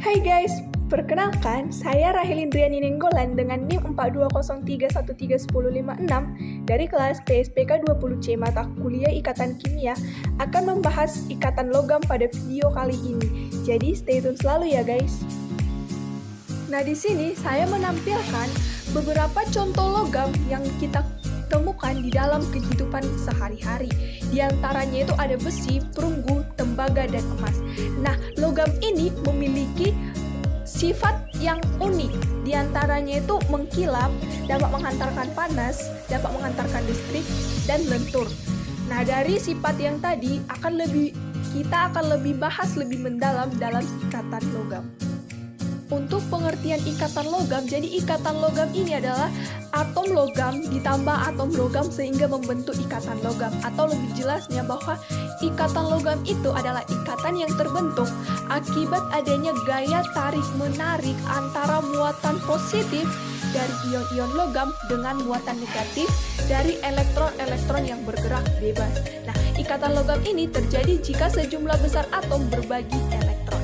Hai guys, perkenalkan saya Rahel Indriani Nenggolan dengan NIM 4203131056 dari kelas PSPK 20C mata kuliah Ikatan Kimia akan membahas ikatan logam pada video kali ini. Jadi stay tune selalu ya guys. Nah, di sini saya menampilkan beberapa contoh logam yang kita temukan di dalam kehidupan sehari-hari. Di antaranya itu ada besi, perunggu, tembaga, dan emas. Nah, logam ini memiliki sifat yang unik. Di antaranya itu mengkilap, dapat menghantarkan panas, dapat menghantarkan listrik, dan lentur. Nah, dari sifat yang tadi kita akan lebih bahas lebih mendalam dalam ikatan logam. Untuk pengertian ikatan logam, jadi ikatan logam ini adalah atom logam ditambah atom logam sehingga membentuk ikatan logam. Atau lebih jelasnya bahwa ikatan logam itu adalah ikatan yang terbentuk akibat adanya gaya tarik-menarik antara muatan positif dari ion-ion logam dengan muatan negatif dari elektron-elektron yang bergerak bebas. Nah, ikatan logam ini terjadi jika sejumlah besar atom berbagi elektron.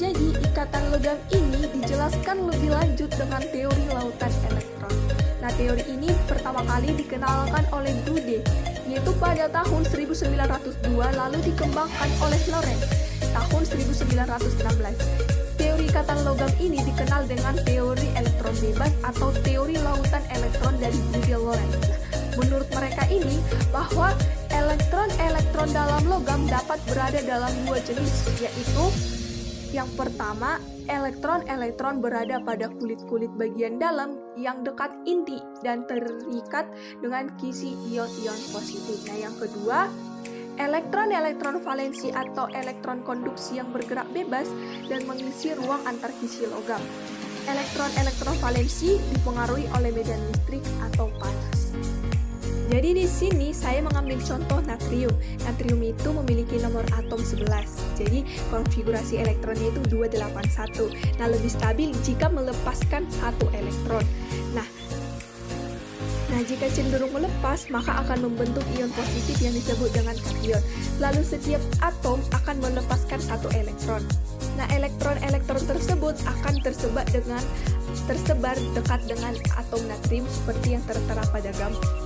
Jadi, ikatan logam ini dijelaskan lebih lanjut dengan teori lautan elektron. Nah, teori ini pertama kali dikenalkan oleh Gude, yaitu pada tahun 1902, lalu dikembangkan oleh Lorentz tahun 1916. Teori ikatan logam ini dikenal dengan teori elektron bebas atau teori lautan elektron dari Gude Lorentz. Nah, menurut mereka ini, bahwa elektron-elektron dalam logam dapat berada dalam dua jenis, yaitu yang pertama, elektron-elektron berada pada kulit-kulit bagian dalam yang dekat inti dan terikat dengan kisi ion-ion positif. Nah, yang kedua, elektron-elektron valensi atau elektron konduksi yang bergerak bebas dan mengisi ruang antar kisi logam. Elektron-elektron valensi dipengaruhi oleh medan listrik atau panas. Jadi di sini saya mengambil contoh natrium. Natrium itu memiliki nomor atom 11. Jadi konfigurasi elektronnya itu 281. Nah, lebih stabil jika melepaskan satu elektron. Nah, jika cenderung melepas, maka akan membentuk ion positif yang disebut dengan kation. Lalu setiap atom akan melepaskan satu elektron. Nah, elektron-elektron tersebut akan tersebar dekat dengan atom natrium seperti yang tertera pada gambar.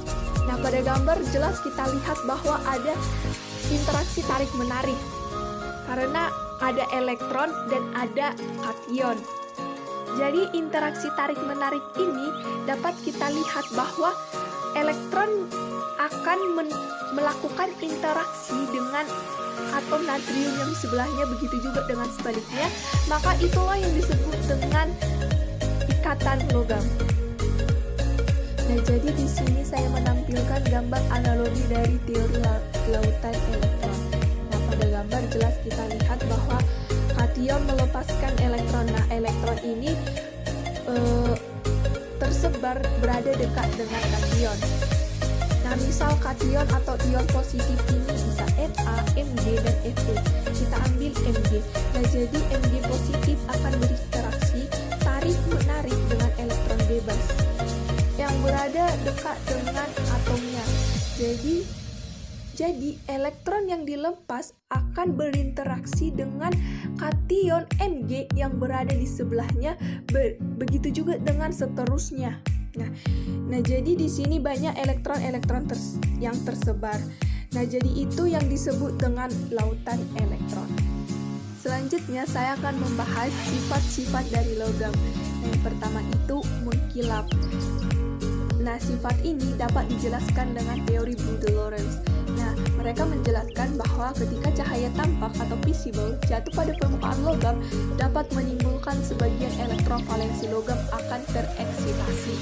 Nah, pada gambar jelas kita lihat bahwa ada interaksi tarik-menarik karena ada elektron dan ada kation. Jadi interaksi tarik-menarik ini dapat kita lihat bahwa elektron akan melakukan interaksi dengan atom natrium yang sebelahnya, begitu juga dengan sebaliknya. Maka itulah yang disebut dengan ikatan logam. Nah, jadi di sini saya menampilkan gambar analogi dari teori lautan elektron. Nah, pada gambar jelas kita lihat bahwa kation melepaskan elektron. Nah, elektron ini tersebar berada dekat dengan kation. Nah, misal kation atau ion positif ini bisa Na, Mg, dan Fe. Kita ambil Mg. Nah, jadi Mg positif akan berinteraksi tarik-menarik dengan elektron bebas yang berada dekat dengan atomnya. Jadi elektron yang dilepas akan berinteraksi dengan kation Mg yang berada di sebelahnya, begitu juga dengan seterusnya. Nah, jadi di sini banyak elektron-elektron yang tersebar. Nah, jadi itu yang disebut dengan lautan elektron. Selanjutnya saya akan membahas sifat-sifat dari logam. Yang pertama itu mengkilap. Nah, sifat ini dapat dijelaskan dengan teori Gude-Lorentz. Nah, mereka menjelaskan bahwa ketika cahaya tampak atau visible jatuh pada permukaan logam dapat menimbulkan sebagian elektron valensi logam akan tereksitasi.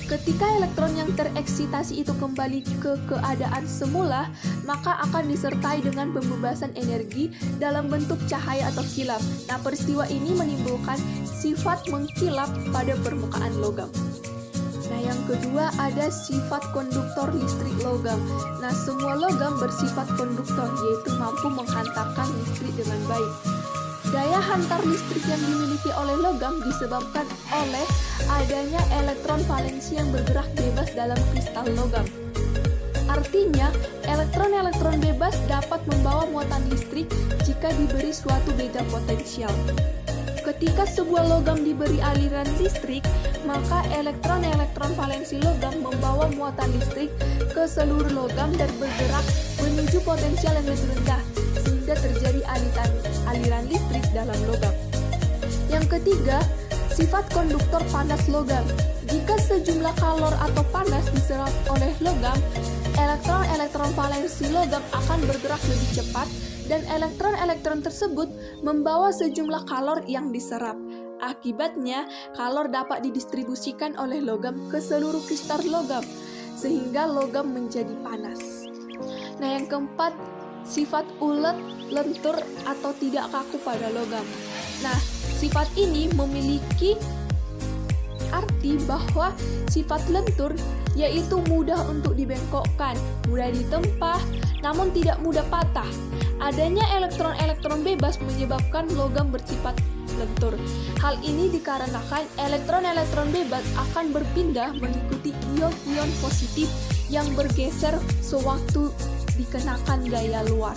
Ketika elektron yang tereksitasi itu kembali ke keadaan semula, maka akan disertai dengan pembebasan energi dalam bentuk cahaya atau kilap. Nah, peristiwa ini menimbulkan sifat mengkilap pada permukaan logam. Nah, yang kedua ada sifat konduktor listrik logam. Nah, semua logam bersifat konduktor, yaitu mampu menghantarkan listrik dengan baik. Daya hantar listrik yang dimiliki oleh logam disebabkan oleh adanya elektron valensi yang bergerak bebas dalam kristal logam. Artinya, elektron-elektron bebas dapat membawa muatan listrik jika diberi suatu beda potensial. Ketika sebuah logam diberi aliran listrik, maka elektron-elektron valensi logam membawa muatan listrik ke seluruh logam dan bergerak menuju potensial yang lebih rendah, sehingga terjadi aliran listrik dalam logam. Yang ketiga, sifat konduktor panas logam. Jika sejumlah kalor atau panas diserap oleh logam, elektron-elektron valensi logam akan bergerak lebih cepat dan elektron-elektron tersebut membawa sejumlah kalor yang diserap. Akibatnya, kalor dapat didistribusikan oleh logam ke seluruh kristal logam, sehingga logam menjadi panas. Nah, yang keempat, sifat ulet, lentur, atau tidak kaku pada logam. Nah, sifat ini memiliki arti bahwa sifat lentur yaitu mudah untuk dibengkokkan, mudah ditempa, namun tidak mudah patah. Adanya elektron-elektron bebas menyebabkan logam bersifat lentur. Hal ini dikarenakan elektron-elektron bebas akan berpindah mengikuti ion-ion positif yang bergeser sewaktu dikenakan gaya luar.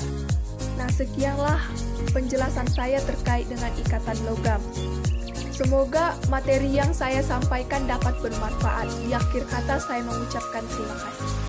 Nah, sekianlah penjelasan saya terkait dengan ikatan logam. Semoga materi yang saya sampaikan dapat bermanfaat. Di akhir kata saya mengucapkan terima kasih.